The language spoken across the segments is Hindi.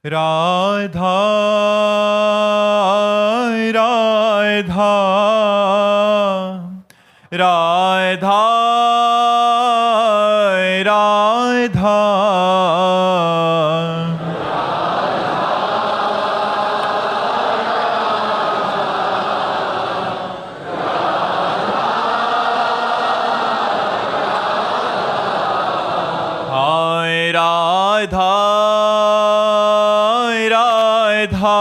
राधा राधा राधा राधा हाय राधा राधा राधा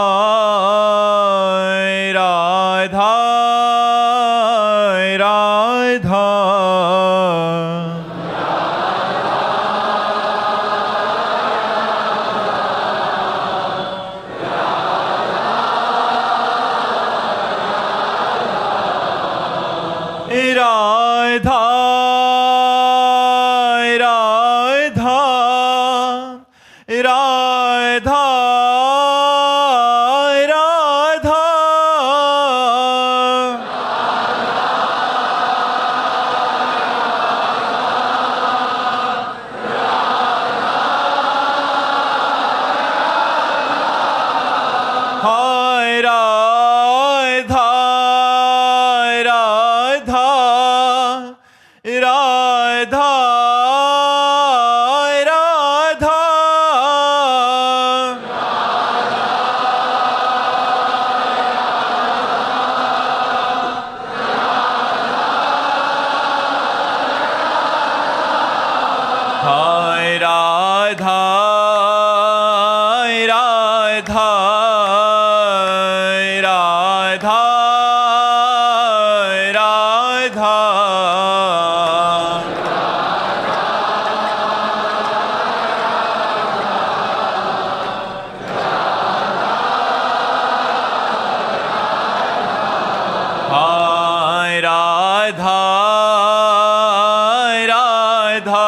राधा राधा राधा राधा राधा हाय राधा राधा राधा राधा हाय राधा राधा राधा राधा हाय राधा राधा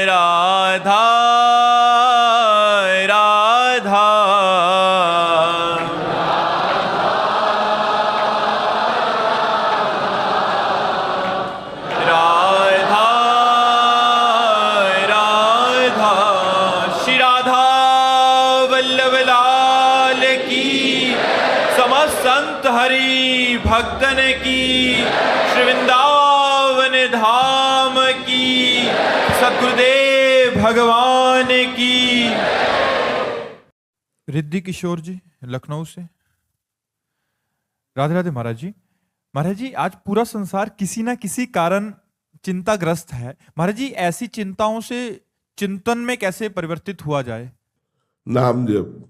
राधा राधा राधा राधा श्री राधा वल्लभ लाल की समस्त संत हरि भक्तन की श्री वृंदावन धाम की सद्गुरुदेव भगवान की। रिद्धि किशोर जी लखनऊ से। राधे राधे महाराज जी। महाराज जी, आज पूरा संसार किसी ना किसी कारण चिंताग्रस्त है। महाराज जी, ऐसी चिंताओं से चिंतन में कैसे परिवर्तित हुआ जाए? नाम जप,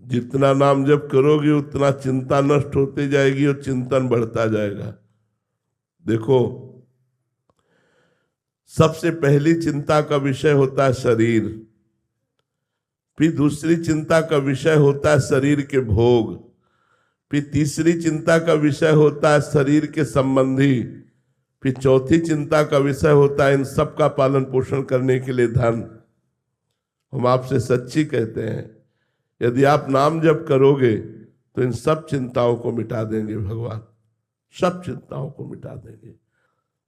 जितना नाम जप करोगे उतना चिंता नष्ट होती जाएगी और चिंतन बढ़ता जाएगा। देखो, सबसे पहली चिंता का विषय होता है शरीर, फिर दूसरी चिंता का विषय होता है शरीर के भोग, फिर तीसरी चिंता का विषय होता है शरीर के संबंधी, फिर चौथी चिंता का विषय होता है इन सब का पालन पोषण करने के लिए धन। हम आपसे सच्ची कहते हैं, यदि आप नाम जप करोगे तो इन सब चिंताओं को मिटा देंगे भगवान, सब चिंताओं को मिटा देंगे।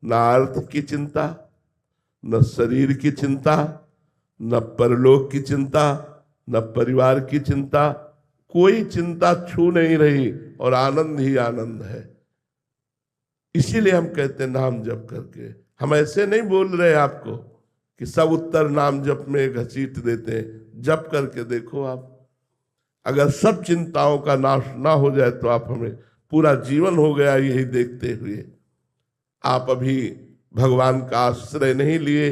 न अर्थ की चिंता, न शरीर की चिंता, न परलोक की चिंता, न परिवार की चिंता, कोई चिंता छू नहीं रही और आनंद ही आनंद है। इसीलिए हम कहते हैं नाम जप करके। हम ऐसे नहीं बोल रहे आपको कि सब उत्तर नाम जप में घसीट देते हैं। जप करके देखो आप, अगर सब चिंताओं का नाश ना हो जाए तो आप हमें पूरा जीवन हो गया यही देखते हुए। आप अभी भगवान का आश्रय नहीं लिए,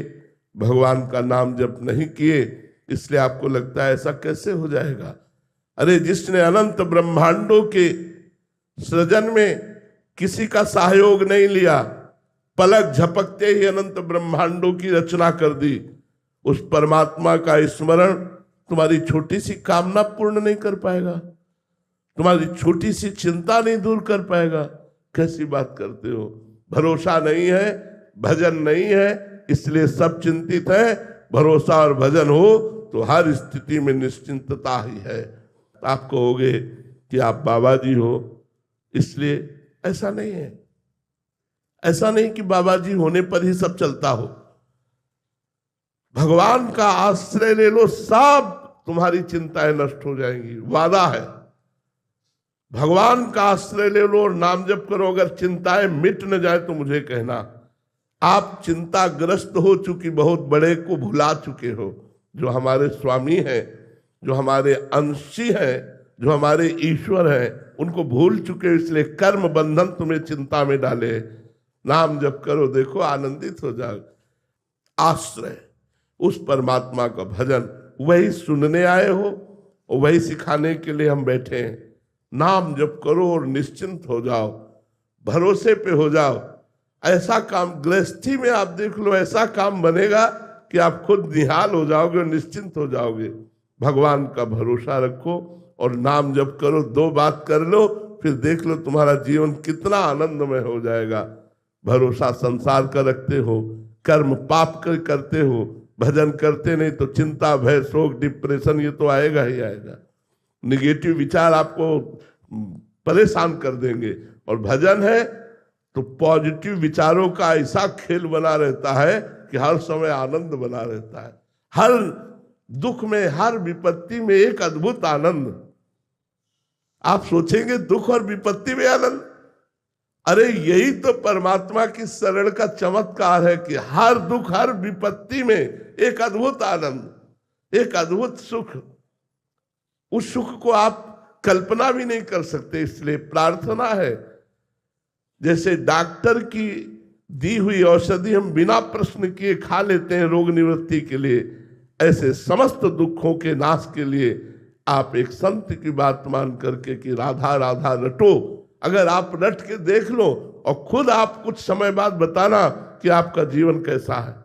भगवान का नाम जप नहीं किए, इसलिए आपको लगता है ऐसा कैसे हो जाएगा। अरे जिसने अनंत ब्रह्मांडों के सृजन में किसी का सहयोग नहीं लिया, पलक झपकते ही अनंत ब्रह्मांडों की रचना कर दी, उस परमात्मा का स्मरण तुम्हारी छोटी सी कामना पूर्ण नहीं कर पाएगा, तुम्हारी छोटी सी चिंता नहीं दूर कर पाएगा। कैसी बात करते हो। भरोसा नहीं है, भजन नहीं है, इसलिए सब चिंतित है। भरोसा और भजन हो तो हर स्थिति में निश्चिंतता ही है। आप कहोगे कि आप बाबा जी हो, इसलिए ऐसा नहीं है। ऐसा नहीं कि बाबा जी होने पर ही सब चलता हो। भगवान का आश्रय ले लो, सब तुम्हारी चिंताएं नष्ट हो जाएंगी, वादा है। भगवान का आश्रय ले लो और नाम जप करो, अगर चिंताएं मिट न जाए तो मुझे कहना। आप चिंताग्रस्त हो चुकी, बहुत बड़े को भुला चुके हो। जो हमारे स्वामी हैं, जो हमारे अंशी हैं, जो हमारे ईश्वर हैं, उनको भूल चुके हो, इसलिए कर्म बंधन तुम्हें चिंता में डाले। नाम जप करो, देखो आनंदित हो जाओ। आश्रय उस परमात्मा का भजन, वही सुनने आए हो और वही सिखाने के लिए हम बैठे हैं। नाम जप करो और निश्चिंत हो जाओ, भरोसे पे हो जाओ। ऐसा काम गृहस्थी में आप देख लो, ऐसा काम बनेगा कि आप खुद निहाल हो जाओगे और निश्चिंत हो जाओगे। भगवान का भरोसा रखो और नाम जप करो, 2 बात कर लो, फिर देख लो तुम्हारा जीवन कितना आनंदमय हो जाएगा। भरोसा संसार का रखते हो, कर्म पाप करते हो, भजन करते नहीं तो चिंता, भय, शोक, डिप्रेशन ये तो आएगा ही आएगा। निगेटिव विचार आपको परेशान कर देंगे। और भजन है तो पॉजिटिव विचारों का ऐसा खेल बना रहता है कि हर समय आनंद बना रहता है। हर दुख में, हर विपत्ति में एक अद्भुत आनंद। आप सोचेंगे दुख और विपत्ति में आनंद, अरे यही तो परमात्मा की शरण का चमत्कार है कि हर दुख, हर विपत्ति में एक अद्भुत आनंद, एक अद्भुत सुख। उस सुख को आप कल्पना भी नहीं कर सकते। इसलिए प्रार्थना है, जैसे डॉक्टर की दी हुई औषधि हम बिना प्रश्न किए खा लेते हैं रोग निवृत्ति के लिए, ऐसे समस्त दुखों के नाश के लिए आप एक संत की बात मान करके कि राधा राधा रटो। अगर आप रट के देख लो और खुद आप कुछ समय बाद बताना कि आपका जीवन कैसा है।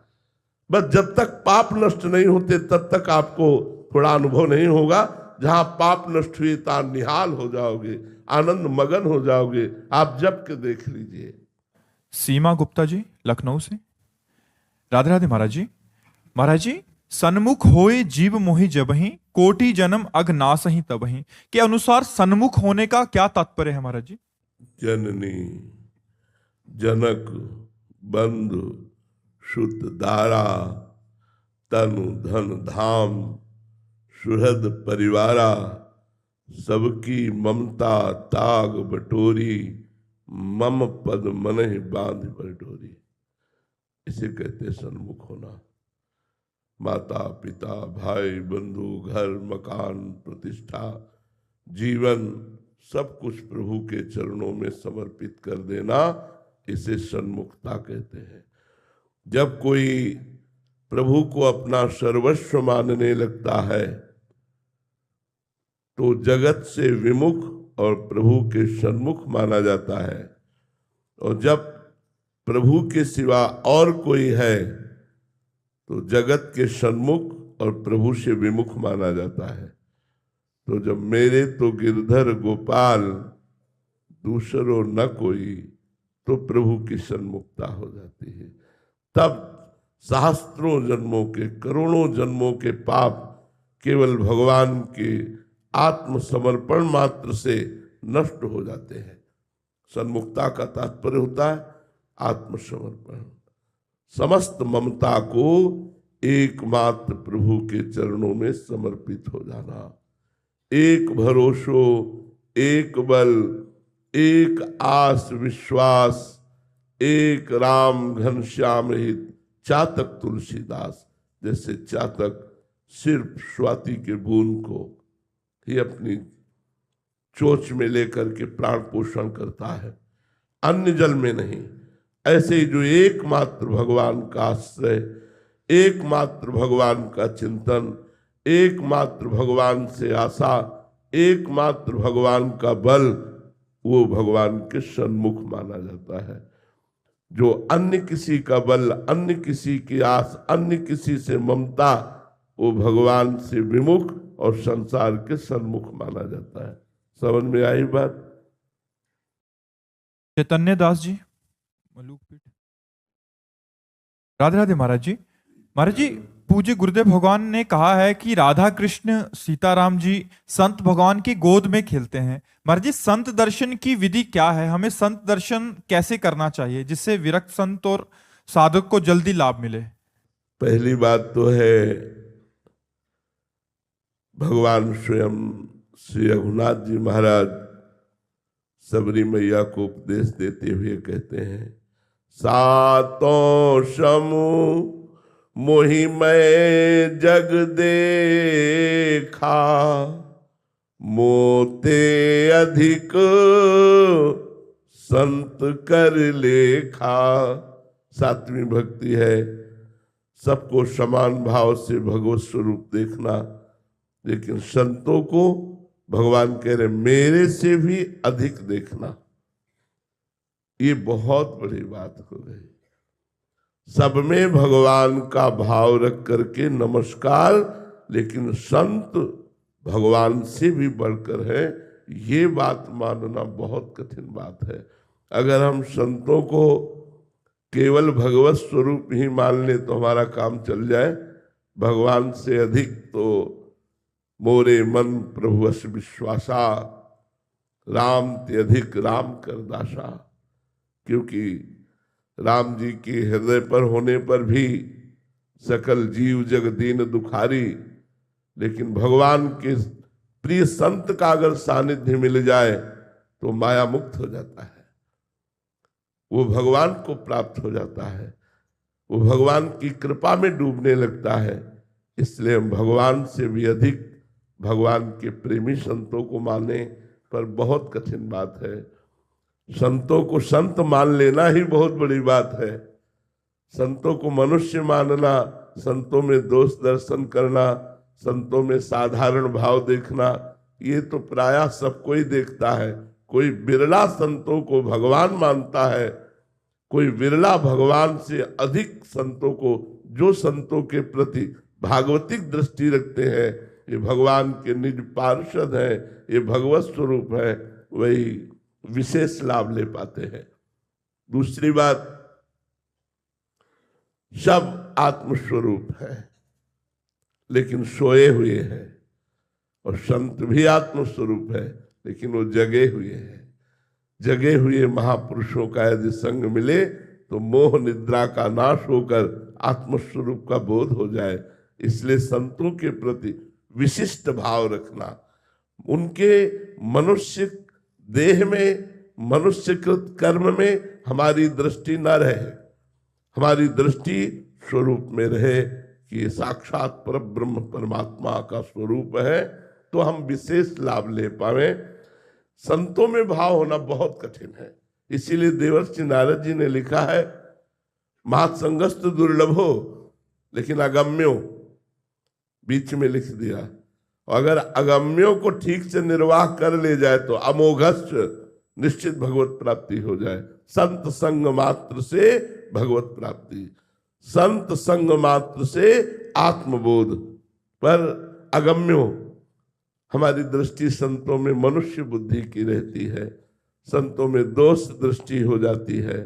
बस जब तक पाप नष्ट नहीं होते तब तक आपको थोड़ा अनुभव नहीं होगा। जहां पाप नष्ट हुए तो निहाल हो जाओगे, आनंद मगन हो जाओगे। आप जब के देख लीजिए। सीमा गुप्ता जी लखनऊ से। राधे राधे महाराज जी। महाराज जी, सन्मुख होए जीव मोहि जबहि, कोटि जन्म अग नासहि तबहि के अनुसार सन्मुख होने का क्या तात्पर्य है महाराज जी? जननी जनक बंधु शुद्ध दारा, तनु धन धाम सुहृद परिवारा, सबकी ममता ताग बटोरी, मम पद मनहि बांध बटोरी। इसे कहते सन्मुख होना। माता पिता भाई बंधु घर मकान प्रतिष्ठा जीवन सब कुछ प्रभु के चरणों में समर्पित कर देना, इसे सन्मुखता कहते हैं। जब कोई प्रभु को अपना सर्वस्व मानने लगता है तो जगत से विमुख और प्रभु के सन्मुख माना जाता है। और जब प्रभु के सिवा और कोई है तो जगत के सन्मुख और प्रभु से विमुख माना जाता है। तो जब मेरे तो गिरधर गोपाल दूसरो न कोई, तो प्रभु की सन्मुखता हो जाती है। तब सहस्त्रों जन्मों के, करोड़ों जन्मों के पाप केवल भगवान के आत्मसमर्पण मात्र से नष्ट हो जाते हैं। सन्मुखता का तात्पर्य होता है आत्मसमर्पण। समस्त ममता को एकमात्र प्रभु के चरणों में समर्पित हो जाना। एक भरोसो, एक बल, एक आस विश्वास, एक राम घनश्याम हित, चातक तुलसीदास। जैसे चातक सिर्फ स्वाति के बूंद को ही अपनी चोंच में लेकर के प्राण पोषण करता है, अन्य जल में नहीं। ऐसे ही जो एकमात्र भगवान का आश्रय, एकमात्र भगवान का चिंतन, एकमात्र भगवान से आशा, एकमात्र भगवान का बल, वो भगवान के सन्मुख माना जाता है। जो अन्य किसी का बल, अन्य किसी की आस, अन्य किसी से ममता, वो भगवान से विमुख और संसार के सन्मुख माना जाता है। समझ में आई बात? चैतन्य दास जी मलूकपीठ। राधे राधे महाराज जी। महाराज जी, पूज्य गुरुदेव भगवान ने कहा है कि राधा कृष्ण सीताराम जी संत भगवान की गोद में खेलते हैं। महाराज जी, संत दर्शन की विधि क्या है? हमें संत दर्शन कैसे करना चाहिए जिससे विरक्त संत और साधक को जल्दी लाभ मिले? पहली बात तो है भगवान स्वयं श्री रघुनाथ जी महाराज सबरी मैया को उपदेश देते हुए कहते हैं, सातों समूह मोहि मैं जग देखा, मोते अधिक संत कर लेखा। सातवीं भक्ति है सबको समान भाव से भगवत स्वरूप देखना, लेकिन संतों को भगवान कह रहे मेरे से भी अधिक देखना। ये बहुत बड़ी बात हो गई। सब में भगवान का भाव रख करके नमस्कार, लेकिन संत भगवान से भी बढ़कर है, ये बात मानना बहुत कठिन बात है। अगर हम संतों को केवल भगवत स्वरूप ही मान ले तो हमारा काम चल जाए। भगवान से अधिक तो मोरे मन प्रभु अस विश्वासा, राम ते अधिक राम कर दासा। क्योंकि राम जी के हृदय पर होने पर भी सकल जीव जग दीन दुखारी, लेकिन भगवान के प्रिय संत का अगर सानिध्य मिल जाए तो माया मुक्त हो जाता है, वो भगवान को प्राप्त हो जाता है, वो भगवान की कृपा में डूबने लगता है। इसलिए हम भगवान से भी अधिक भगवान के प्रेमी संतों को माने, पर बहुत कठिन बात है। संतों को संत मान लेना ही बहुत बड़ी बात है। संतों को मनुष्य मानना, संतों में दोष दर्शन करना, संतों में साधारण भाव देखना, ये तो प्रायः सबको ही देखता है। कोई बिरला संतों को भगवान मानता है, कोई बिरला भगवान से अधिक संतों को, जो संतों के प्रति भागवतिक दृष्टि रखते हैं, ये भगवान के निज पार्षद हैं, ये भगवत स्वरूप है, वही विशेष लाभ ले पाते हैं। दूसरी बात, सब आत्मस्वरूप है लेकिन सोए हुए हैं, और संत भी आत्मस्वरूप है लेकिन वो जगे हुए हैं। जगे हुए महापुरुषों का यदि संग मिले तो मोह निद्रा का नाश होकर आत्मस्वरूप का बोध हो जाए। इसलिए संतों के प्रति विशिष्ट भाव रखना, उनके मनुष्य देह में, मनुष्यकृत कर्म में हमारी दृष्टि न रहे, हमारी दृष्टि स्वरूप में रहे कि ये साक्षात परब्रह्म परमात्मा का स्वरूप है, तो हम विशेष लाभ ले पावे। संतों में भाव होना बहुत कठिन है। इसीलिए देवर्षि नारद जी ने लिखा है, महासंगस्त दुर्लभो लेकिन अगम्यो, बीच में लिख दिया। अगर अगम्यों को ठीक से निर्वाह कर ले जाए तो अमोघस्य निश्चित भगवत प्राप्ति हो जाए। संत संग मात्र से भगवत प्राप्ति, संत संग मात्र से आत्मबोध। पर अगम्यों, हमारी दृष्टि संतों में मनुष्य बुद्धि की रहती है, संतों में दोष दृष्टि हो जाती है,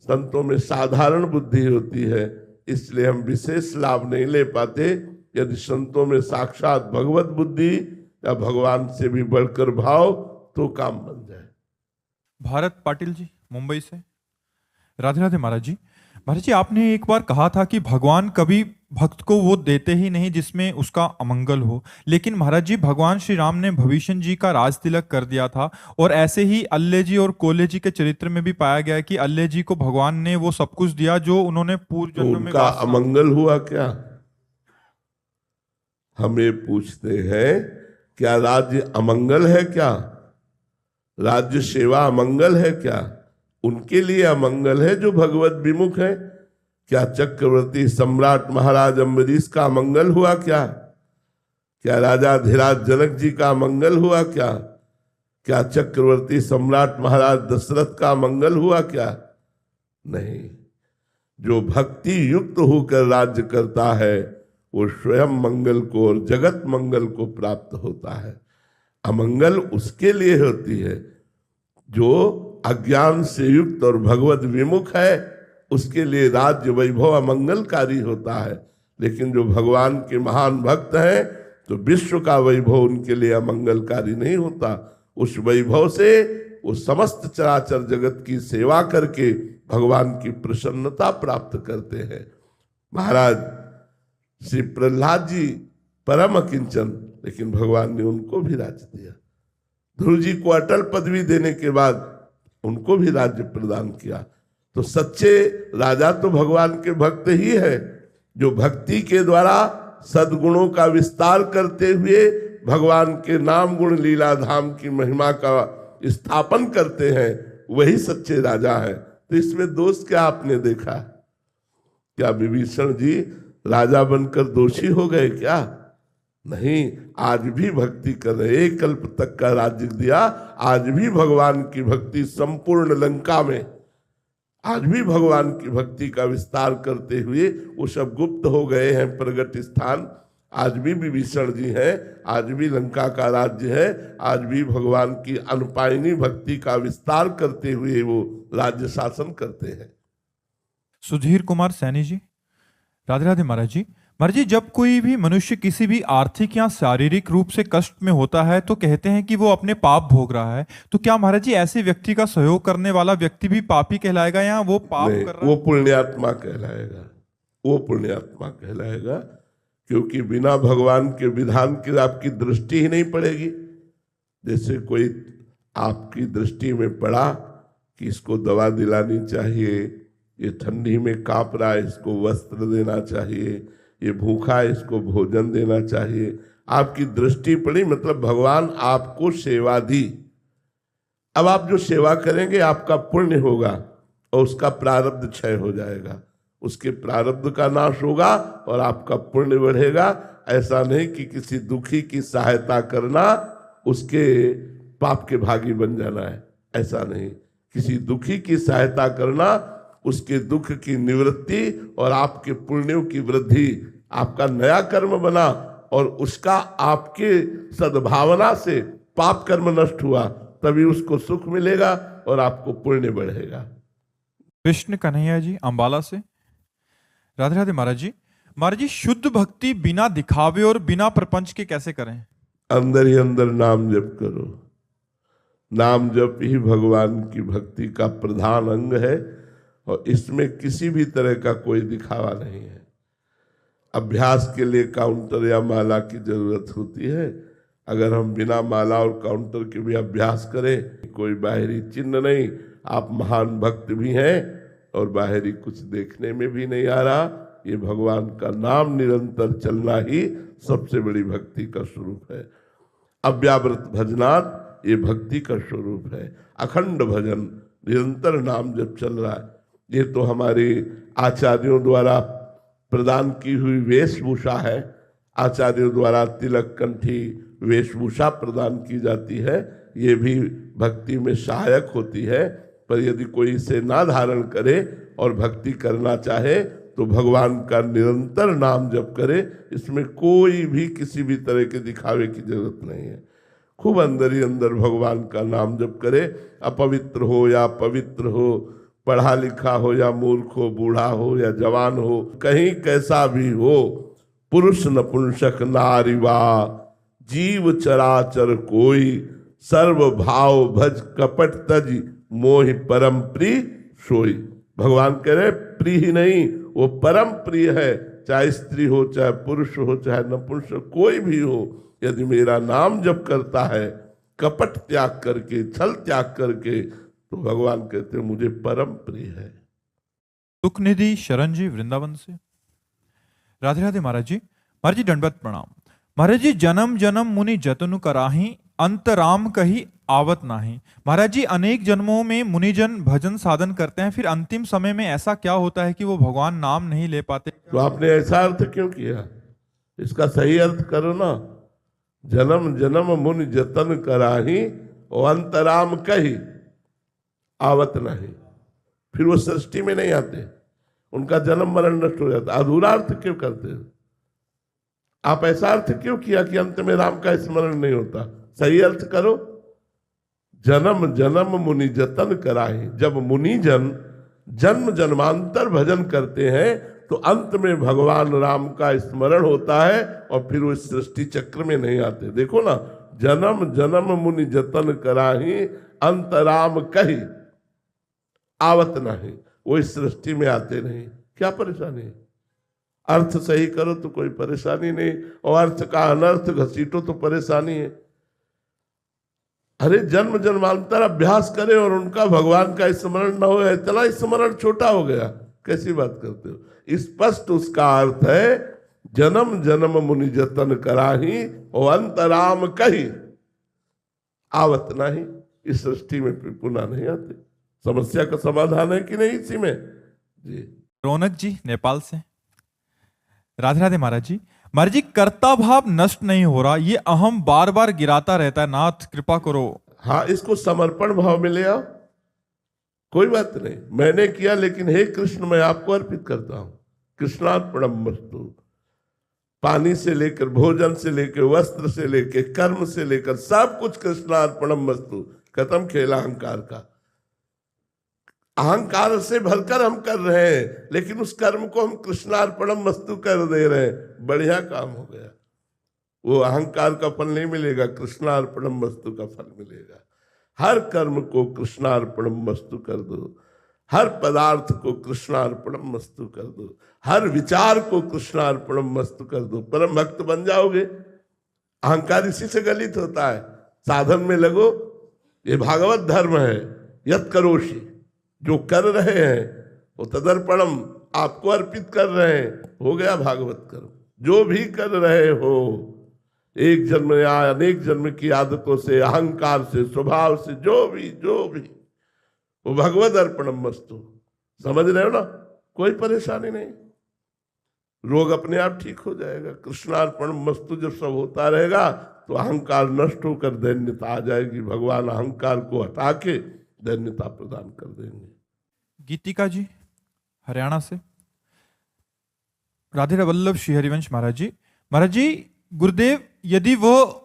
संतों में साधारण बुद्धि होती है। इसलिए हम विशेष लाभ नहीं ले पाते। यदि संतों में साक्षात भगवत बुद्धि या भगवान से भी बढ़कर भाव, तो काम बन जाए। भारत पाटिल जी मुंबई से। राधे राधे महाराज जी। महाराज जी, आपने एक बार कहा था कि भगवान कभी भक्त को वो देते ही नहीं जिसमें उसका अमंगल हो, लेकिन महाराज जी भगवान श्री राम ने भविष्य जी का राज तिलक कर दिया था, और ऐसे ही अल्ले जी और कोले जी के चरित्र में भी पाया गया कि अल्ले जी को भगवान ने वो सब कुछ दिया जो उन्होंने पूर्व जन्म में। उनका अमंगल हुआ क्या? हमें पूछते हैं क्या राज्य अमंगल है? क्या राज्य सेवा अमंगल है? क्या उनके लिए अमंगल है जो भगवत विमुख है? क्या चक्रवर्ती सम्राट महाराज अम्बरीश का अमंगल हुआ? क्या राजा धीराज जनक जी का अमंगल हुआ? क्या चक्रवर्ती सम्राट महाराज दशरथ का अमंगल हुआ? क्या नहीं। जो भक्ति युक्त होकर राज्य करता है वो स्वयं मंगल को और जगत मंगल को प्राप्त होता है। अमंगल उसके लिए होती है जो अज्ञान से युक्त और भगवत विमुख है, उसके लिए राज्य वैभव अमंगलकारी होता है। लेकिन जो भगवान के महान भक्त हैं तो विश्व का वैभव उनके लिए अमंगलकारी नहीं होता। उस वैभव से वो समस्त चराचर जगत की सेवा करके भगवान की प्रसन्नता प्राप्त करते हैं। महाराज श्री प्रहलाद जी परम अकिंचन, लेकिन भगवान ने उनको भी राज्य दिया। ध्रुव जी को अटल पदवी देने के बाद उनको भी राज्य प्रदान किया। तो सच्चे राजा तो भगवान के भक्त ही है, जो भक्ति के द्वारा सद्गुणों का विस्तार करते हुए भगवान के नाम गुण लीला धाम की महिमा का स्थापन करते हैं, वही सच्चे राजा है। तो इसमें दोष क्या आपने देखा? क्या विभीषण जी राजा बनकर दोषी हो गए क्या? नहीं, आज भी भक्ति कर रहे। एक कल्प तक का राज्य दिया, आज भी भगवान की भक्ति संपूर्ण लंका में, आज भी भगवान की भक्ति का विस्तार करते हुए वो सब गुप्त हो गए हैं प्रगट स्थान। आज भी विभीषण जी हैं, आज भी लंका का राज्य है, आज भी भगवान की अनुपायनी भक्ति का विस्तार करते हुए वो राज्य शासन करते हैं। सुधीर कुमार सैनी जी, राधे राधे महाराज जी। महाराज जी, जब कोई भी मनुष्य किसी भी आर्थिक या शारीरिक रूप से कष्ट में होता है तो कहते हैं कि वो अपने पाप भोग रहा है, तो क्या महाराज जी ऐसे व्यक्ति का सहयोग करने वाला व्यक्ति भी पापी कहलाएगा या वो पाप नहीं, कर रहा वो पुण्यात्मा कहलाएगा, वो पुण्यात्मा कहलाएगा, क्योंकि बिना भगवान के विधान की आपकी दृष्टि ही नहीं पड़ेगी। जैसे कोई आपकी दृष्टि में पड़ा कि इसको दवा दिलानी चाहिए, ये ठंडी में कांप रहा है, इसको वस्त्र देना चाहिए, ये भूखा है, इसको भोजन देना चाहिए, आपकी दृष्टि पड़ी, मतलब भगवान आपको सेवा दी। अब आप जो सेवा करेंगे आपका पुण्य होगा और उसका प्रारब्ध क्षय हो जाएगा, उसके प्रारब्ध का नाश होगा और आपका पुण्य बढ़ेगा। ऐसा नहीं कि किसी दुखी की सहायता करना उसके पाप के भागी बन जाना है, ऐसा नहीं। किसी दुखी की सहायता करना उसके दुख की निवृत्ति और आपके पुण्यों की वृद्धि, आपका नया कर्म बना और उसका आपके सद्भावना से पाप कर्म नष्ट हुआ, तभी उसको सुख मिलेगा और आपको पुण्य बढ़ेगा। कृष्ण कन्हैया जी अंबाला से, राधे राधे महाराज जी। महाराज जी, शुद्ध भक्ति बिना दिखावे और बिना प्रपंच के कैसे करें? अंदर ही अंदर नाम जप करो। नाम जप ही भगवान की भक्ति का प्रधान अंग है और इसमें किसी भी तरह का कोई दिखावा नहीं है। अभ्यास के लिए काउंटर या माला की जरूरत होती है। अगर हम बिना माला और काउंटर के भी अभ्यास करें, कोई बाहरी चिन्ह नहीं, आप महान भक्त भी हैं और बाहरी कुछ देखने में भी नहीं आ रहा, ये भगवान का नाम निरंतर चलना ही सबसे बड़ी भक्ति का स्वरूप है। अव्यावृत भजनात् ये भक्ति का स्वरूप है। अखंड भजन, निरंतर नाम जब चल रहा है, ये तो हमारे आचार्यों द्वारा प्रदान की हुई वेशभूषा है। आचार्यों द्वारा तिलक कंठी वेशभूषा प्रदान की जाती है, ये भी भक्ति में सहायक होती है। पर यदि कोई इसे ना धारण करे और भक्ति करना चाहे तो भगवान का निरंतर नाम जप करे, इसमें कोई भी किसी भी तरह के दिखावे की जरूरत नहीं है। खूब अंदर ही अंदर भगवान का नाम जप करे। अपवित्र हो या पवित्र हो, पढ़ा लिखा हो या मूर्ख हो, बूढ़ा हो या जवान हो, कहीं कैसा भी हो, पुरुष नपुंसक नारीवा जीव चराचर कोई, सर्व भाव भज कपट तज मोहि परम प्रिय सोई। भगवान कह रहे प्रिय ही नहीं, वो परम प्रिय है। चाहे स्त्री हो, चाहे पुरुष हो, चाहे नपुंसक कोई भी हो, यदि मेरा नाम जप करता है कपट त्याग करके, छल त्याग करके, तो भगवान कहते हैं मुझे परम प्रिय है। सुख निधि शरण जी वृंदावन से, राधे राधे महाराज जी। महाराज जी दंडवत प्रणाम। महाराज जी, जन्म जन्म मुनि जतनु कराही, अंत राम कही आवत नाही। महाराज जी, अनेक जन्मों में मुनिजन भजन साधन करते हैं, फिर अंतिम समय में ऐसा क्या होता है कि वो भगवान नाम नहीं ले पाते? तो आपने ऐसा अर्थ क्यों किया? इसका सही अर्थ करो ना। जन्म जन्म मुनि जतन कराही और अंत राम कही आवत नहीं। फिर वो सृष्टि में नहीं आते, उनका जन्म मरण नष्ट हो जाता। अधूरा अर्थ क्यों करते हैं आप? ऐसा अर्थ क्यों किया कि अंत में राम का स्मरण नहीं होता? सही अर्थ करो। जन्म जन्म मुनि जतन कराही। जब मुनि जन जन्म जन्मांतर भजन करते हैं तो अंत में भगवान राम का स्मरण होता है और फिर वो सृष्टि चक्र में नहीं आते। देखो ना, जन्म जन्म मुनि जतन कराही, अंत राम कही आवत नहीं। वो इस सृष्टि में आते नहीं। क्या परेशानी है? अर्थ सही करो तो कोई परेशानी नहीं, और अर्थ का अनर्थ घसीटो तो परेशानी है। अरे जन्म जन्मांतर अभ्यास करे और उनका भगवान का स्मरण न हो, इतना स्मरण छोटा हो गया, कैसी बात करते हो। स्पष्ट उसका अर्थ है, जन्म जन्म मुनि जतन कराही और अंतराम कही आवत नहीं, इस सृष्टि में पुनः नहीं आते। समस्या का समाधान है कि नहीं इसी में जी। रौनक जी नेपाल से, राधे राधे महाराज जी। महाराज जी, कर्ता भाव नष्ट नहीं हो रहा, ये अहम बार बार गिराता रहता है, नाथ कृपा करो। हाँ, इसको समर्पण भाव में ले आओ, कोई बात नहीं, मैंने किया लेकिन हे कृष्ण मैं आपको अर्पित करता हूं। कृष्णार्पणम वस्तु, पानी से लेकर, भोजन से लेकर, वस्त्र से लेकर, कर्म से लेकर, सब कुछ कृष्णार्पणम वस्तु। खत्म खेल अहंकार का। अहंकार से भरकर हम कर रहे हैं, लेकिन उस कर्म को हम कृष्णार्पणम वस्तु कर दे रहे हैं, बढ़िया काम हो गया। वो अहंकार का फल नहीं मिलेगा, कृष्णार्पणम वस्तु का फल मिलेगा। हर कर्म को कृष्णार्पणम वस्तु कर दो, हर पदार्थ को कृष्णार्पणम वस्तु कर दो, हर विचार को कृष्णार्पणम वस्तु कर दो, परम भक्त बन जाओगे। अहंकार इसी से गलित होता है। साधन में लगो, ये भागवत धर्म है। यत करोषि, जो कर रहे हैं वो तदर्पणम, आपको अर्पित कर रहे हैं, हो गया भागवत कर्म। जो भी कर रहे हो, एक जन्म या अनेक जन्म की आदतों से, अहंकार से, स्वभाव से, जो भी वो भगवत अर्पणम वस्तु। समझ रहे हो ना, कोई परेशानी नहीं, रोग अपने आप ठीक हो जाएगा। कृष्णार्पणम वस्तु जब सब होता रहेगा तो अहंकार नष्ट होकर दैन्यता आ जाएगी। भगवान अहंकार को हटा के दैन्यता प्रदान कर देंगे। गीतिका जी हरियाणा से, राधे वल्लभ श्री हरिवंश महाराज जी। महाराज जी, गुरुदेव, यदि वो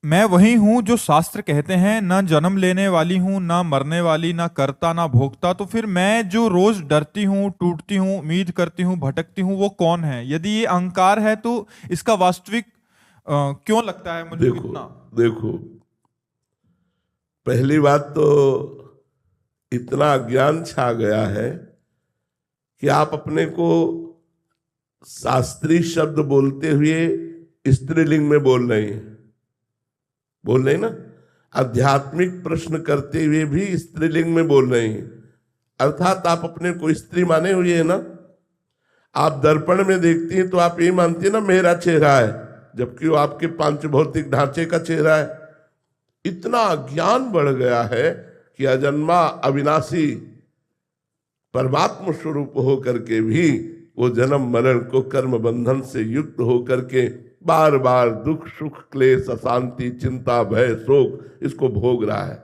मैं वही हूं जो शास्त्र कहते हैं, ना जन्म लेने वाली हूं, ना मरने वाली, ना करता ना भोगता, तो फिर मैं जो रोज डरती हूं, टूटती हूं, उम्मीद करती हूं, भटकती हूं, वो कौन है? यदि ये अहंकार है तो इसका वास्तविक क्यों लगता है मुझे? देखो, पहली बात तो इतना ज्ञान छा गया है कि आप अपने को शास्त्रीय शब्द बोलते हुए स्त्रीलिंग में बोल रहे हैं ना। आध्यात्मिक प्रश्न करते हुए भी स्त्रीलिंग में बोल रहे हैं, अर्थात आप अपने को स्त्री माने हुए है ना। आप दर्पण में देखती हैं तो आप ये मानती है ना मेरा चेहरा है, जबकि वो आपके पांच भौतिक ढांचे का चेहरा है। इतना ज्ञान बढ़ गया है कि अजन्मा अविनाशी परमात्मा स्वरूप होकर के भी वो जन्म मरण को कर्म बंधन से युक्त होकर के बार बार दुख सुख क्लेश अशांति चिंता भय शोक इसको भोग रहा है।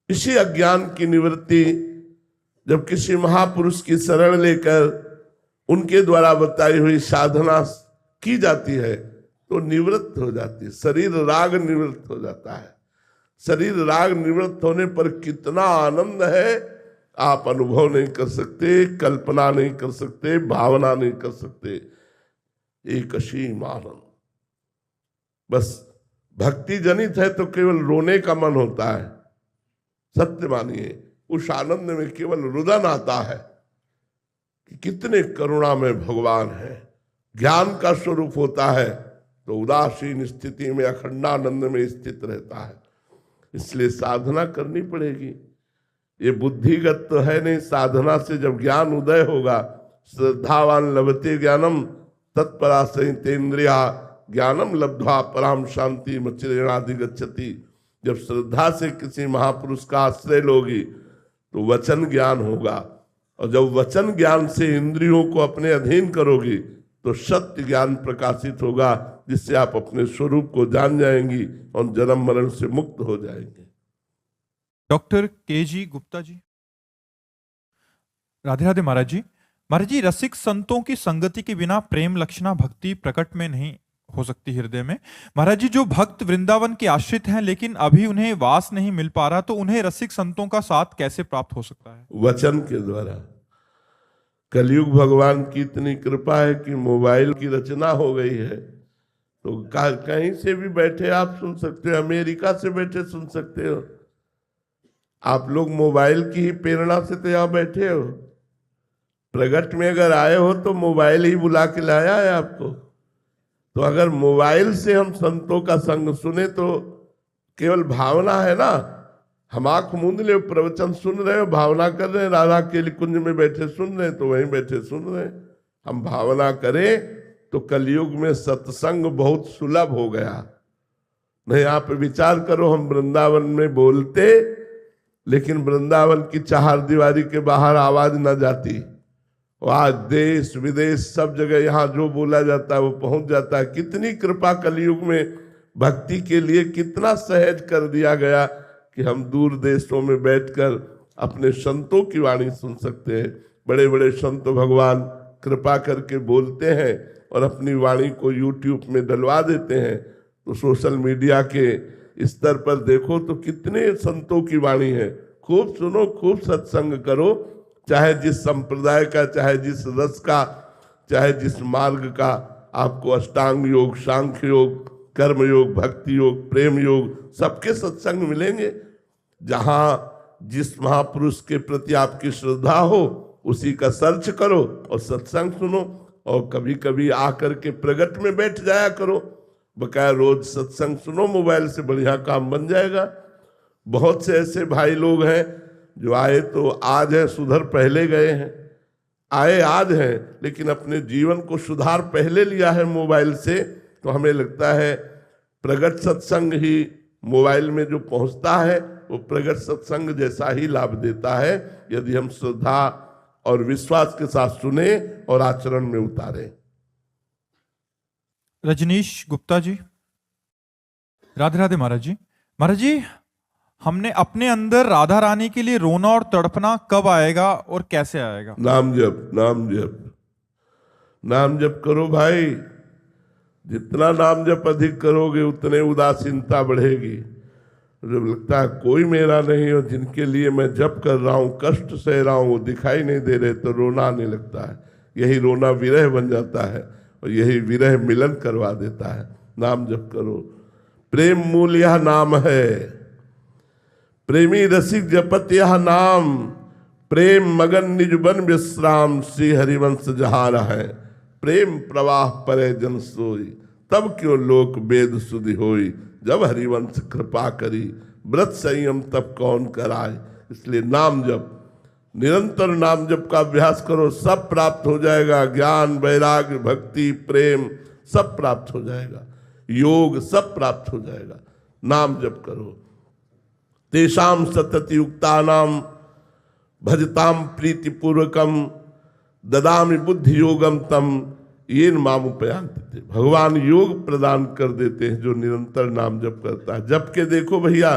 इसी अज्ञान की निवृत्ति जब किसी महापुरुष की शरण लेकर उनके द्वारा बताई हुई साधना की जाती है तो निवृत्त हो जाती है, शरीर राग निवृत्त हो जाता है। शरीर राग निवृत्त होने पर कितना आनंद है आप अनुभव नहीं कर सकते, कल्पना नहीं कर सकते, भावना नहीं कर सकते। एक असीम आनंद, बस भक्ति जनित है तो केवल रोने का मन होता है। सत्य मानिए, उस आनंद में केवल रुदन आता है कि कितने करुणा में भगवान है। ज्ञान का स्वरूप होता है तो उदासीन स्थिति में अखंडानंद में स्थित रहता है। इसलिए साधना करनी पड़ेगी, ये बुद्धिगत तो है नहीं। साधना से जब ज्ञान उदय होगा, श्रद्धावान लभते ज्ञानम तत्परासहितेन्द्रिया ज्ञानम लब्ध्वा पराम शांति मचिरेणाधिगच्छति। जब श्रद्धा से किसी महापुरुष का आश्रय लोगी तो वचन ज्ञान होगा, और जब वचन ज्ञान से इंद्रियों को अपने अधीन करोगी तो सत्य ज्ञान प्रकाशित होगा, जिससे आप अपने स्वरूप को जान जाएंगी और जन्म मरण से मुक्त हो जाएंगे। Doctor KG. गुप्ता जी, राधे राधे महाराज जी। महाराज जी, रसिक संतों की संगति के बिना प्रेम लक्षणा भक्ति प्रकट में नहीं हो सकती हृदय में। महाराज जी, जो भक्त वृंदावन के आश्रित हैं लेकिन अभी उन्हें वास नहीं मिल पा रहा, तो उन्हें रसिक संतों का साथ कैसे प्राप्त हो सकता है? वचन के द्वारा। कलयुग भगवान की इतनी कृपा है कि मोबाइल की रचना हो गई है, तो कहीं से भी बैठे आप सुन सकते हो, अमेरिका से बैठे सुन सकते हो। आप लोग मोबाइल की ही प्रेरणा से तो यहाँ बैठे हो। प्रगट में अगर आए हो तो मोबाइल ही बुला के लाया है आपको। तो अगर मोबाइल से हम संतों का संग सुने तो केवल भावना है ना। हम आंख मूंद ले, प्रवचन सुन रहे हो, भावना कर रहे हैं, राधा के कुंज में बैठे सुन रहे हैं तो वहीं बैठे सुन रहे हैं। हम भावना करें तो कलयुग में सत्संग बहुत सुलभ हो गया। नहीं, आप विचार करो, हम वृंदावन में बोलते लेकिन वृंदावन की चार दीवारी के बाहर आवाज न जाती। आज देश विदेश सब जगह यहाँ जो बोला जाता है वो पहुंच जाता है। कितनी कृपा कलयुग में भक्ति के लिए कितना सहज कर दिया गया कि हम दूर देशों में बैठकर अपने संतों की वाणी सुन सकते हैं। बड़े बड़े संत भगवान कृपा करके बोलते हैं और अपनी वाणी को YouTube में डलवा देते हैं। तो सोशल मीडिया के स्तर पर देखो तो कितने संतों की वाणी है। खूब सुनो, खूब सत्संग करो, चाहे जिस संप्रदाय का, चाहे जिस रस का, चाहे जिस मार्ग का आपको अष्टांग योग, सांख्य योग, कर्म योग, भक्ति योग, प्रेम योग, सबके सत्संग मिलेंगे। जहां जिस महापुरुष के प्रति आपकी श्रद्धा हो उसी का सर्च करो और सत्संग सुनो। और कभी कभी आकर के प्रगट में बैठ जाया करो, बकाया रोज सत्संग सुनो, मोबाइल से बढ़िया काम बन जाएगा। बहुत से ऐसे भाई लोग हैं जो आए तो आज है, सुधर पहले गए हैं। आए आज हैं लेकिन अपने जीवन को सुधार पहले लिया है मोबाइल से। तो हमें लगता है प्रगट सत्संग ही मोबाइल में जो पहुंचता है वो प्रगट सत्संग जैसा ही लाभ देता है, यदि हम श्रद्धा और विश्वास के साथ सुने और आचरण में उतारें। रजनीश गुप्ता जी, राधे राधे महाराज जी। महाराज जी, हमने अपने अंदर राधा रानी के लिए रोना और तड़पना कब आएगा और कैसे आएगा? नाम जप, नाम जप, नाम जप करो भाई। जितना नाम जप अधिक करोगे उतने उदासीनता बढ़ेगी। जब लगता है कोई मेरा नहीं और जिनके लिए मैं जप कर रहा हूँ, कष्ट सह रहा हूँ, वो दिखाई नहीं दे रहे, तो रोना आने लगता है। यही रोना विरह बन जाता है और यही विरह मिलन करवा देता है। नाम जप करो। प्रेम मूल यह नाम है, प्रेमी रसिक जपत यह नाम, प्रेम मगन निज बन विश्राम, श्री हरिवंश जहार है। प्रेम प्रवाह परे जन सोई, तब क्यों लोक वेद सुधि होई, जब हरिवंश कृपा करी, व्रत संयम तब कौन कराए। इसलिए नाम जप, निरंतर नाम जप का अभ्यास करो, सब प्राप्त हो जाएगा। ज्ञान, वैराग्य, भक्ति, प्रेम सब प्राप्त हो जाएगा। योग सब प्राप्त हो जाएगा। नाम जप करो। तेषाम सतति युक्तानाम भजताम प्रीति पूर्वकम, ददामि बुद्धि योगम तम ये मामुपयांति थे। भगवान योग प्रदान कर देते हैं जो निरंतर नाम जप करता है। जप के देखो भैया,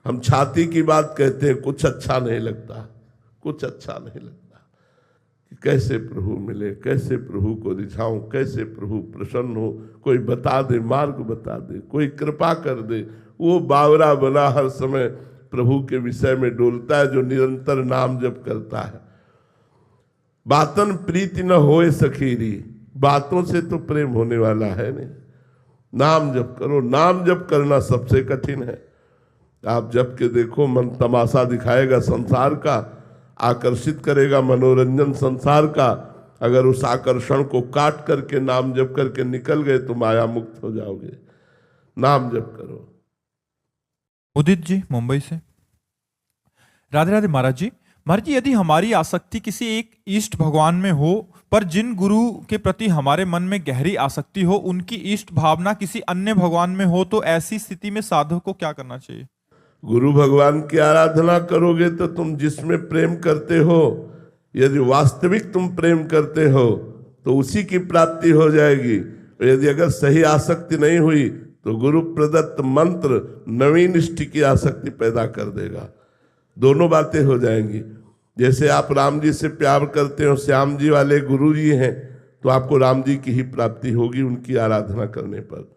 हम छाती की बात कहते हैं, कुछ अच्छा नहीं लगता, कुछ अच्छा नहीं लगता। कैसे प्रभु मिले, कैसे प्रभु को रिझाऊं, कैसे प्रभु प्रसन्न हो, कोई बता दे, मार्ग बता दे, कोई कृपा कर दे। वो बावरा बना हर समय प्रभु के विषय में डोलता है जो निरंतर नाम जप करता है। बातन प्रीति न होए सखीरी, बातों से तो प्रेम होने वाला है नहीं। नाम जप करो। नाम जप करना सबसे कठिन है। आप जप के देखो, मन तमाशा दिखाएगा संसार का, आकर्षित करेगा मनोरंजन संसार का। अगर उस आकर्षण को काट करके नाम जप करके निकल गए तो माया मुक्त हो जाओगे। नाम जप करो। उदित जी मुंबई से, राधे राधे महाराज जी। महाराज जी, यदि हमारी आसक्ति किसी एक इष्ट भगवान में हो, पर जिन गुरु के प्रति हमारे मन में गहरी आसक्ति हो, उनकी इष्ट भावना किसी अन्य भगवान में हो, तो ऐसी स्थिति में साधक को क्या करना चाहिए? गुरु भगवान की आराधना करोगे तो तुम जिसमें प्रेम करते हो, यदि वास्तविक तुम प्रेम करते हो तो उसी की प्राप्ति हो जाएगी। यदि अगर सही आसक्ति नहीं हुई तो गुरु प्रदत्त मंत्र नवीन इष्ट की आसक्ति पैदा कर देगा। दोनों बातें हो जाएंगी। जैसे आप राम जी से प्यार करते हो, श्याम जी वाले गुरु जी हैं, तो आपको राम जी की ही प्राप्ति होगी उनकी आराधना करने पर।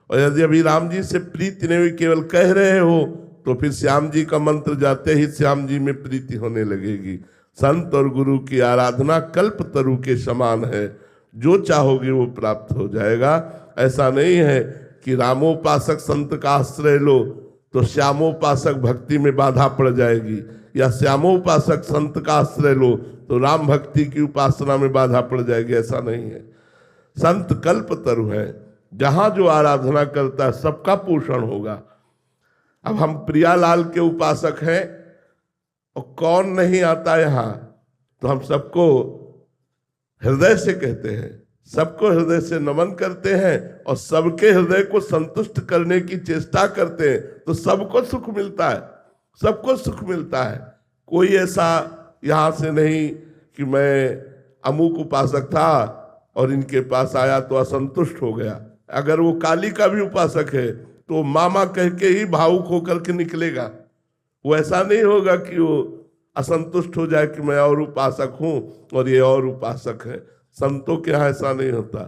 और यदि अभी राम जी से प्रीति नहीं हुई, केवल कह रहे हो, तो फिर श्याम जी का मंत्र जाते ही श्याम जी में प्रीति होने लगेगी। संत और गुरु की आराधना कल्प तरु के समान है, जो चाहोगे वो प्राप्त हो जाएगा। ऐसा नहीं है कि रामोपासक संत का आश्रय लो, तो श्यामोपासक भक्ति में बाधा पड़ जाएगी, या श्यामोपासक संत का आश्रय लो तो राम भक्ति की उपासना में बाधा पड़ जाएगी। ऐसा नहीं है। संत कल्प तरु है, जहां जो आराधना करता है सबका पोषण होगा। अब हम प्रियालाल के उपासक हैं और कौन नहीं आता यहां, तो हम सबको हृदय से कहते हैं, सबको हृदय से नमन करते हैं और सबके हृदय को संतुष्ट करने की चेष्टा करते हैं, तो सबको सुख मिलता है, सबको सुख मिलता है। कोई ऐसा यहां से नहीं कि मैं अमुक उपासक था और इनके पास आया तो असंतुष्ट हो गया। अगर वो काली का भी उपासक है तो मामा कह के ही भावुक होकर के निकलेगा। वो ऐसा नहीं होगा कि वो असंतुष्ट हो जाए कि मैं और उपासक हूं और ये और उपासक है। संतों के यहां ऐसा नहीं होता।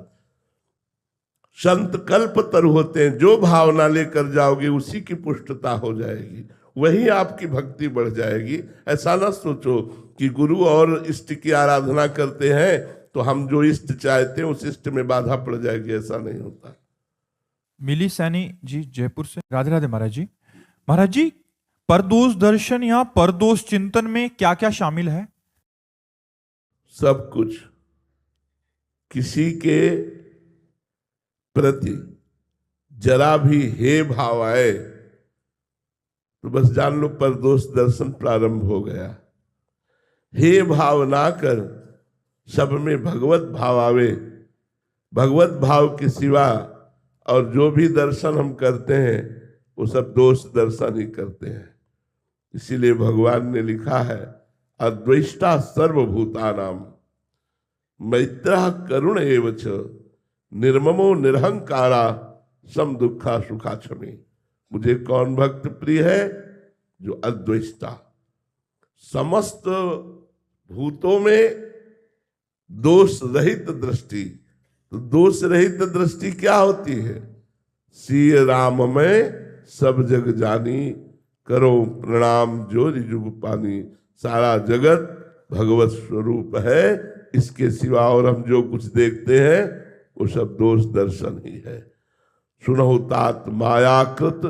संत कल्प तरु होते हैं, जो भावना लेकर जाओगे उसी की पुष्टता हो जाएगी, वही आपकी भक्ति बढ़ जाएगी। ऐसा ना सोचो कि गुरु और इष्ट की आराधना करते हैं तो हम जो इष्ट चाहते हैं उस इष्ट में बाधा पड़ जाएगी, ऐसा नहीं होता। मिली सैनी जी जयपुर से। राधे राधे महाराज जी। महाराज जी, परदोष दर्शन या परदोष चिंतन में क्या क्या शामिल है? सब कुछ। किसी के प्रति जरा भी हे भाव आए तो बस जान लो परदोष दर्शन प्रारंभ हो गया। हे भाव ना कर, सब में भगवत भाव आवे। भगवत भाव के सिवा और जो भी दर्शन हम करते हैं वो सब दोष दर्शन ही करते हैं। इसीलिए भगवान ने लिखा है, अद्वेष्टा सर्वभूतानाम मैत्रः करुण एवच निर्ममो निरहंकारा सम दुखा सुखा क्षमे। मुझे कौन भक्त प्रिय है? जो अद्वेष्टा, समस्त भूतों में दोष रहित दृष्टि। तो दोष रहित दृष्टि क्या होती है? सिय राम में सब जग जानी, करो प्रणाम जो जुग पानी। सारा जगत भगवत स्वरूप है, इसके सिवा और हम जो कुछ देखते हैं वो सब दोष दर्शन ही है। सुनहु तात मायाकृत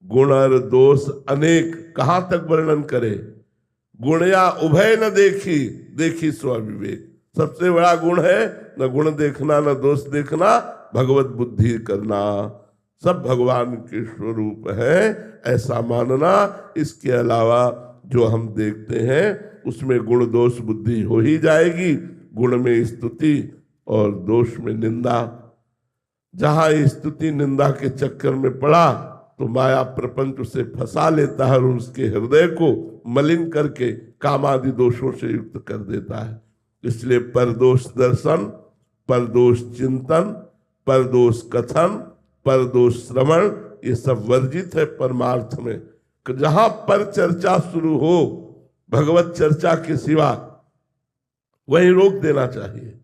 गुणर दोष अनेक। कहां तक वर्णन करे? गुण या उभय न देखी, देखी स्वविवेक। सबसे बड़ा गुण है न गुण देखना न दोष देखना, भगवत बुद्धि करना। सब भगवान के स्वरूप है ऐसा मानना। इसके अलावा जो हम देखते हैं उसमें गुण दोष बुद्धि हो ही जाएगी। गुण में स्तुति और दोष में निंदा। जहां स्तुति निंदा के चक्कर में पड़ा तो माया प्रपंच उसे फंसा लेता है और उसके हृदय को मलिन करके कामादि दोषों से युक्त कर देता है। इसलिए परदोष दर्शन, परदोष चिंतन, परदोष कथन, परदोष श्रवण, ये सब वर्जित है परमार्थ में। जहां पर चर्चा शुरू हो भगवत चर्चा के सिवा, वहीं रोक देना चाहिए।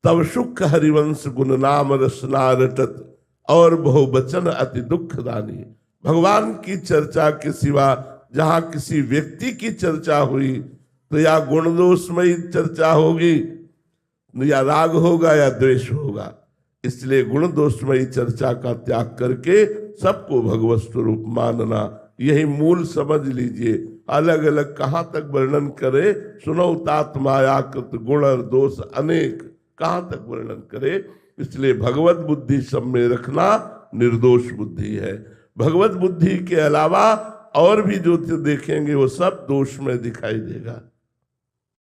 तब सुख हरिवंश गुण नाम रसना रटत और बहुवचन अति दुखदानी। भगवान की चर्चा के सिवा जहां किसी व्यक्ति की चर्चा हुई तो या गुण दोषमयी चर्चा होगी, या राग होगा या द्वेष होगा। इसलिए गुण दोषमयी चर्चा का त्याग करके सबको भगवत स्वरूप मानना, यही मूल समझ लीजिए। अलग अलग कहां तक वर्णन करे? सुनो तात मायाकृत गुण और दोष अनेक, कहां तक वर्णन करे? इसलिए भगवत बुद्धि सब में रखना निर्दोष बुद्धि है। भगवत बुद्धि के अलावा और भी जो देखेंगे वो सब दोष में दिखाई देगा।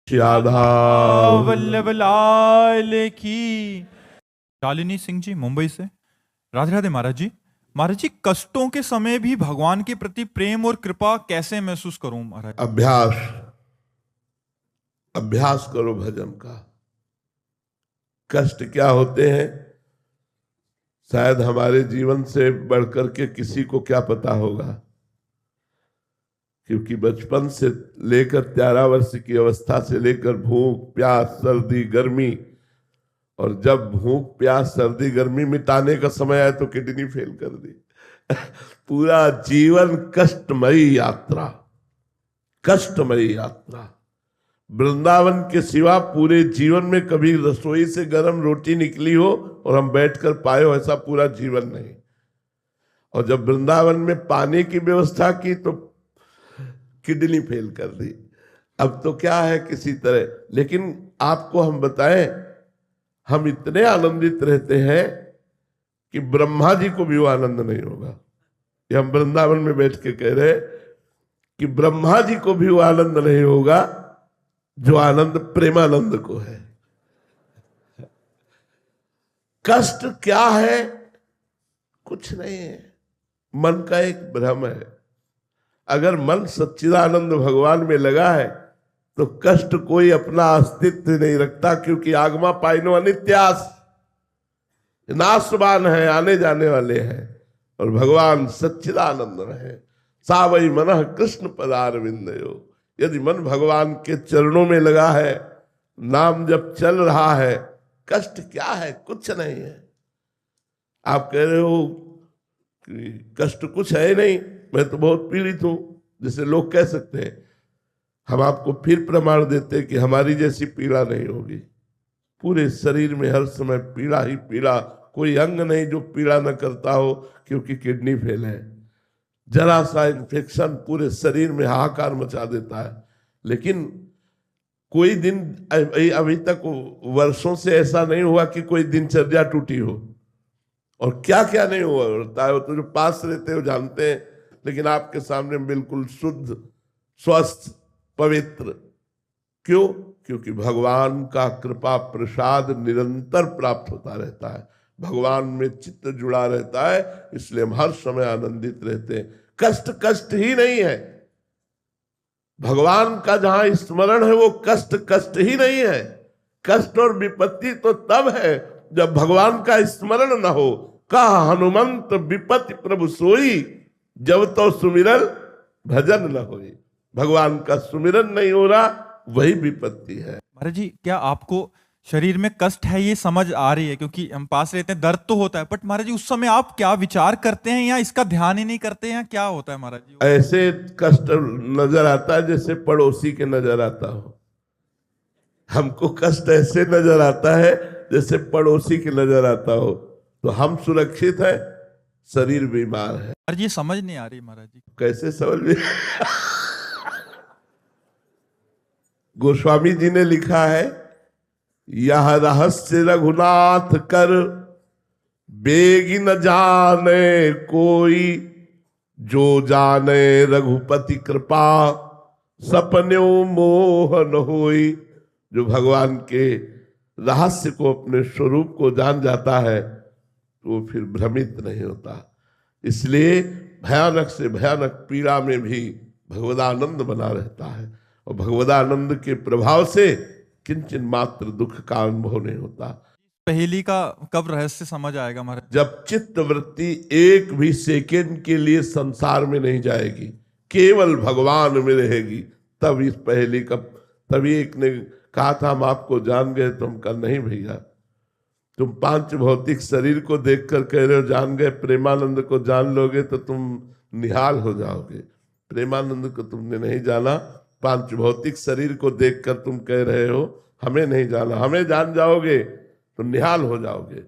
श्याधा वल्लभ लाल की। शालिनी सिंह जी मुंबई से। राधे राधे महाराज जी। महाराज जी, कष्टों के समय भी भगवान के प्रति प्रेम और कृपा कैसे महसूस करूं महाराज? अभ्यास, अभ्यास करो भजन का। कष्ट क्या होते हैं शायद हमारे जीवन से बढ़कर के किसी को क्या पता होगा, क्योंकि बचपन से लेकर 13 वर्ष की अवस्था से लेकर भूख प्यास सर्दी गर्मी, और जब भूख प्यास सर्दी गर्मी मिटाने का समय आया तो किडनी फेल कर दी। पूरा जीवन कष्टमयी यात्रा, कष्टमयी यात्रा। वृंदावन के सिवा पूरे जीवन में कभी रसोई से गर्म रोटी निकली हो और हम बैठकर पाए हो, ऐसा पूरा जीवन नहीं। और जब वृंदावन में पानी की व्यवस्था की तो किडनी फेल कर दी। अब तो क्या है किसी तरह, लेकिन आपको हम बताएं, हम इतने आनंदित रहते हैं कि ब्रह्मा जी को भी वो आनंद नहीं होगा। ये हम वृंदावन में बैठ के कह रहे कि ब्रह्मा जी को भी वो आनंद नहीं होगा जो आनंद प्रेमानंद को है। कष्ट क्या है? कुछ नहीं है, मन का एक भ्रम है। अगर मन सच्चिदानंद भगवान में लगा है तो कष्ट कोई अपना अस्तित्व नहीं रखता, क्योंकि आगमा पाइनो अनित्यास, नाशवान है, आने जाने वाले हैं। और भगवान सच्चिदानंद रहे। सा वही मन कृष्ण पदारविंदयो। यदि मन भगवान के चरणों में लगा है, नाम जब चल रहा है, कष्ट क्या है? कुछ नहीं है। आप कह रहे हो कि कष्ट कुछ है नहीं, मैं तो बहुत पीड़ित हूं, जैसे लोग कह सकते हैं। हम आपको फिर प्रमाण देते हैं कि हमारी जैसी पीड़ा नहीं होगी। पूरे शरीर में हर समय पीड़ा ही पीड़ा, कोई अंग नहीं जो पीड़ा न करता हो, क्योंकि किडनी फेल है। जरा सा इन्फेक्शन पूरे शरीर में हाहाकार मचा देता है। लेकिन कोई दिन अभी तक वर्षों से ऐसा नहीं हुआ कि कोई दिनचर्या टूटी हो। और क्या क्या नहीं हुआ होता है, वो तो जो पास रहते हो जानते हैं। लेकिन आपके सामने बिल्कुल शुद्ध, स्वस्थ, पवित्र। क्यों? क्योंकि भगवान का कृपा प्रसाद निरंतर प्राप्त होता रहता है, भगवान में चित्त जुड़ा रहता है, इसलिए हम हर समय आनंदित रहते हैं। कष्ट कष्ट ही नहीं है। भगवान का जहां स्मरण है वो कष्ट कष्ट ही नहीं है। कष्ट और विपत्ति तो तब है जब भगवान का स्मरण न हो। कहा हनुमंत विपत्ति प्रभु सोई, जब तो सुमिरन भजन न होई। भगवान का सुमिरन नहीं हो रहा, वही विपत्ति है। महाराज जी, क्या आपको शरीर में कष्ट है ये समझ आ रही है? क्योंकि हम पास रहते हैं, दर्द तो होता है, बट महाराज जी उस समय आप क्या विचार करते हैं, या इसका ध्यान ही नहीं करते हैं, क्या होता है महाराज जी? ऐसे कष्ट नजर आता है जैसे पड़ोसी के नजर आता हो। हमको कष्ट ऐसे नजर आता है जैसे पड़ोसी के नजर आता हो। तो हम सुरक्षित हैं, शरीर बीमार है। महाराज ये समझ नहीं आ रही महाराज जी। कैसे समझ में? गोस्वामी जी ने लिखा है, यह रहस्य रघुनाथ कर बेगी न जाने कोई, जो जाने रघुपति कृपा सपन्यों मोह न होई। जो भगवान के रहस्य को, अपने स्वरूप को जान जाता है तो वो फिर भ्रमित नहीं होता। इसलिए भयानक से भयानक पीड़ा में भी भगवदानंद बना रहता है। और भगवदानंद के प्रभाव से किंचन मात्र दुख का अनुभव नहीं होता। पहेली का कब रहस्य समझ आएगा महाराज? जब चित्त वृत्ति एक भी सेकेंड के लिए संसार में नहीं जाएगी, केवल भगवान में रहेगी, तब इस पहेली का। तभी एक ने कहा था, हम आपको जान गए। तुम कहा नहीं भैया, तुम पांच भौतिक शरीर को देखकर कह रहे हो जान गए, प्रेमानंद को जान लोगे तो तुम निहाल हो जाओगे। प्रेमानंद को तुमने नहीं जाना, पांच भौतिक शरीर को देखकर तुम कह रहे हो हमें नहीं जाना। हमें जान जाओगे तो निहाल हो जाओगे,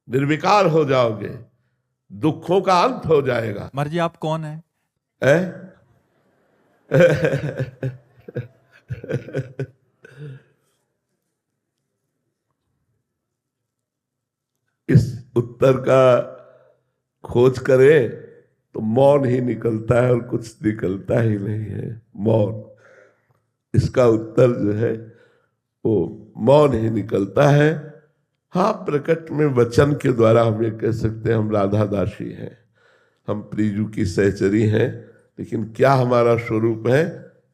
निर्विकार हो जाओगे, दुखों का अंत हो जाएगा। महाराज जी आप कौन है? इस उत्तर का खोज करें तो मौन ही निकलता है और कुछ निकलता ही नहीं है। मौन, इसका उत्तर जो है वो मौन ही निकलता है। हाँ, प्रकट में वचन के द्वारा हम ये कह सकते हैं हम राधा दासी हैं, हम प्रियजू की सहचरी हैं। लेकिन क्या हमारा स्वरूप है?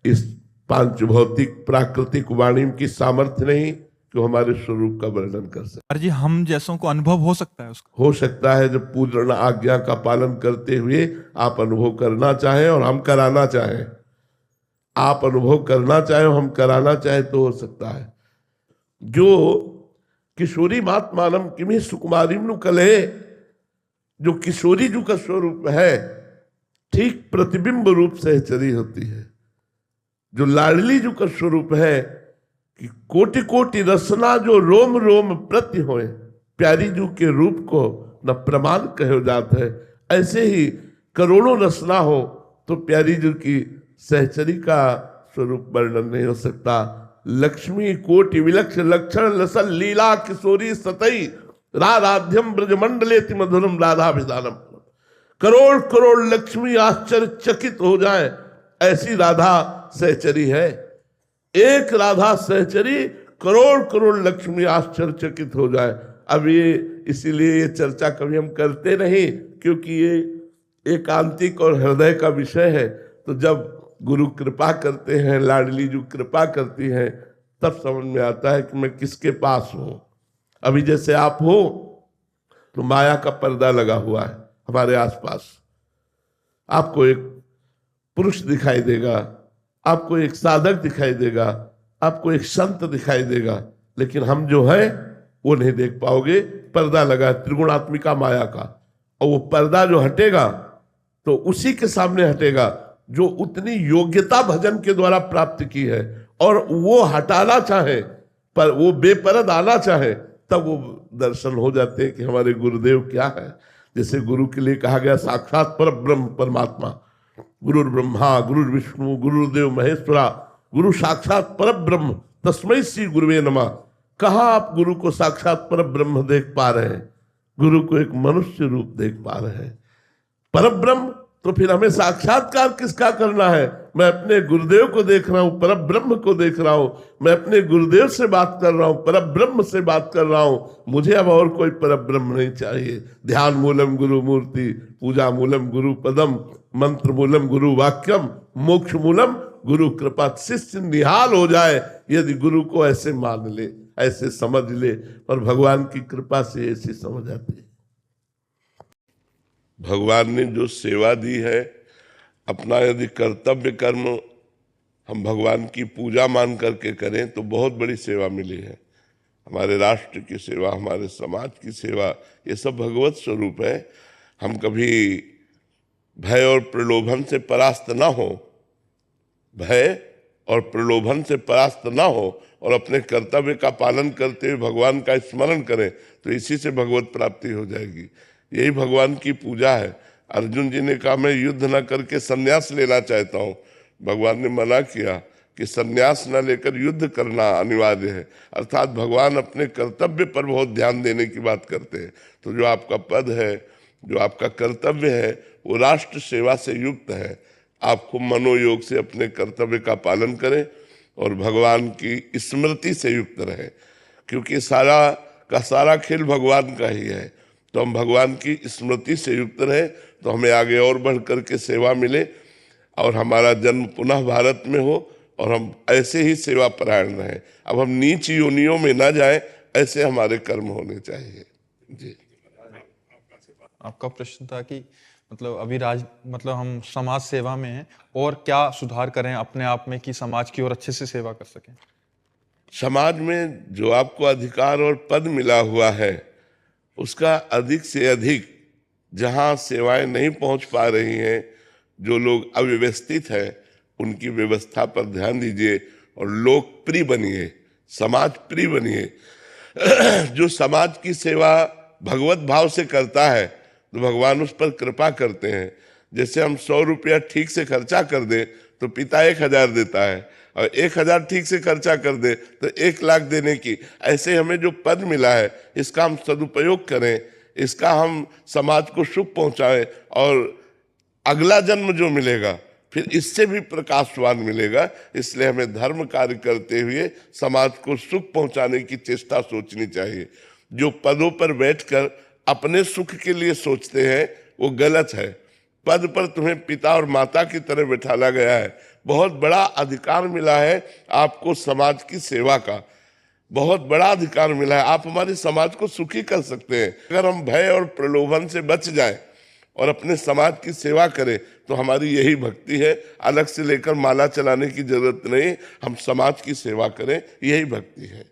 इस पांच भौतिक प्राकृतिक वाणी की सामर्थ्य नहीं कि हमारे स्वरूप का वर्णन कर सके। महाराज जी हम जैसों को अनुभव हो सकता है उसका? हो सकता है, जब पूर्ण आज्ञा का पालन करते हुए आप अनुभव करना चाहें और हम कराना चाहें। आप अनुभव करना चाहें, हम कराना चाहें तो हो सकता है। जो किशोरी मात्मानम किमी सुकुमारी कले, जो किशोरी जी का स्वरूप है, ठीक प्रतिबिंब रूप सहचरी होती है। जो लाडली जी का स्वरूप है कि कोटि कोटि रसना जो रोम रोम प्रति होए, प्यारी जू के रूप को न प्रमाण कहो जात है, ऐसे ही करोड़ों रचना हो तो प्यारी जी की सहचरी का स्वरूप वर्णन नहीं हो सकता। लक्ष्मी कोटि विलक्ष लक्षण लसल लीला किशोरी सतई राधाध्यम ब्रजमंडलेति मधुरम राधा विधानम। करोड़ करोड़ लक्ष्मी आश्चर्यचकित हो जाए ऐसी राधा सहचरी है। एक राधा सहचरी करोड़ करोड़ लक्ष्मी आश्चर्यचकित हो जाए। अब ये इसीलिए ये चर्चा कभी हम करते नहीं, क्योंकि ये एकांतिक और हृदय का विषय है। तो जब गुरु कृपा करते हैं, लाडली जी कृपा करती हैं, तब समझ में आता है कि मैं किसके पास हूं। अभी जैसे आप हो तो माया का पर्दा लगा हुआ है हमारे आसपास। आपको एक पुरुष दिखाई देगा, आपको एक साधक दिखाई देगा, आपको एक संत दिखाई देगा, लेकिन हम जो है वो नहीं देख पाओगे। पर्दा लगा त्रिगुणात्मिका माया का, और वो पर्दा जो हटेगा तो उसी के सामने हटेगा जो उतनी योग्यता भजन के द्वारा प्राप्त की है, और वो हटाना चाहे पर वो बेपरद आना चाहे, तब वो दर्शन हो जाते हैं कि हमारे गुरुदेव क्या है। जैसे गुरु के लिए कहा गया साक्षात पर ब्रह्म परमात्मा, गुरुर् ब्रह्मा गुरुर्विष्णु गुरुदेव महेश्वरा, गुरु साक्षात पर ब्रह्म तस्मै श्री गुरुवे नमः। कहाँ आप गुरु को साक्षात पर ब्रह्म देख पा रहे हैं? गुरु को एक मनुष्य रूप देख पा रहे हैं। पर ब्रह्म, तो फिर हमें साक्षात्कार किसका करना है? मैं अपने गुरुदेव को देख रहा हूं, पर ब्रह्म को देख रहा हूं। मैं अपने गुरुदेव से बात कर रहा हूं, पर ब्रह्म से बात कर रहा हूं। मुझे अब और कोई पर ब्रह्म नहीं चाहिए। ध्यान मूलम गुरु मूर्ति, पूजा मूलम गुरु पदम, मंत्र मूलम गुरु वाक्यम, मोक्ष मूलम गुरु कृपा। शिष्य निहाल हो जाए यदि गुरु को ऐसे मान ले, ऐसे समझ ले, और भगवान की कृपा से ऐसी समझ आती है। भगवान ने जो सेवा दी है, अपना यदि कर्तव्य कर्म हम भगवान की पूजा मान करके करें तो बहुत बड़ी सेवा मिली है। हमारे राष्ट्र की सेवा, हमारे समाज की सेवा, ये सब भगवत स्वरूप है। हम कभी भय और प्रलोभन से परास्त ना हो, भय और प्रलोभन से परास्त ना हो, और अपने कर्तव्य का पालन करते हुए भगवान का स्मरण करें, तो इसी से भगवत प्राप्ति हो जाएगी। यही भगवान की पूजा है। अर्जुन जी ने कहा मैं युद्ध न करके संन्यास लेना चाहता हूँ। भगवान ने मना किया कि संन्यास न लेकर युद्ध करना अनिवार्य है। अर्थात भगवान अपने कर्तव्य पर बहुत ध्यान देने की बात करते हैं। तो जो आपका पद है, जो आपका कर्तव्य है, वो राष्ट्र सेवा से युक्त है। आप खूब मनोयोग से अपने कर्तव्य का पालन करें और भगवान की स्मृति से युक्त रहें, क्योंकि सारा का सारा खेल भगवान का ही है। तो हम भगवान की स्मृति से युक्त रहे तो हमें आगे और बढ़ कर के सेवा मिले, और हमारा जन्म पुनः भारत में हो, और हम ऐसे ही सेवा परायण रहें। अब हम नीच योनियों में ना जाएं, ऐसे हमारे कर्म होने चाहिए। जी, आपका प्रश्न था कि मतलब अभी मतलब हम समाज सेवा में हैं, और क्या सुधार करें अपने आप में कि समाज की और अच्छे से सेवा कर सकें। समाज में जो आपको अधिकार और पद मिला हुआ है, उसका अधिक से अधिक जहां सेवाएं नहीं पहुंच पा रही हैं, जो लोग अव्यवस्थित हैं, उनकी व्यवस्था पर ध्यान दीजिए और लोकप्रिय बनिए, समाज प्रिय बनिए। जो समाज की सेवा भगवत भाव से करता है तो भगवान उस पर कृपा करते हैं। जैसे हम 100 रुपया ठीक से खर्चा कर दे तो पिता 1000 देता है, और 1000 ठीक से खर्चा कर दे तो 1 लाख देने की। ऐसे हमें जो पद मिला है इसका हम सदुपयोग करें, इसका हम समाज को सुख पहुंचाएं, और अगला जन्म जो मिलेगा फिर इससे भी प्रकाशवान मिलेगा। इसलिए हमें धर्म कार्य करते हुए समाज को सुख पहुंचाने की चेष्टा सोचनी चाहिए। जो पदों पर बैठकर अपने सुख के लिए सोचते हैं वो गलत है। पद पर तुम्हें पिता और माता की तरह बैठाला गया है। बहुत बड़ा अधिकार मिला है आपको समाज की सेवा का, बहुत बड़ा अधिकार मिला है। आप हमारे समाज को सुखी कर सकते हैं। अगर हम भय और प्रलोभन से बच जाएं और अपने समाज की सेवा करें तो हमारी यही भक्ति है। अलग से लेकर माला चलाने की जरूरत नहीं, हम समाज की सेवा करें, यही भक्ति है।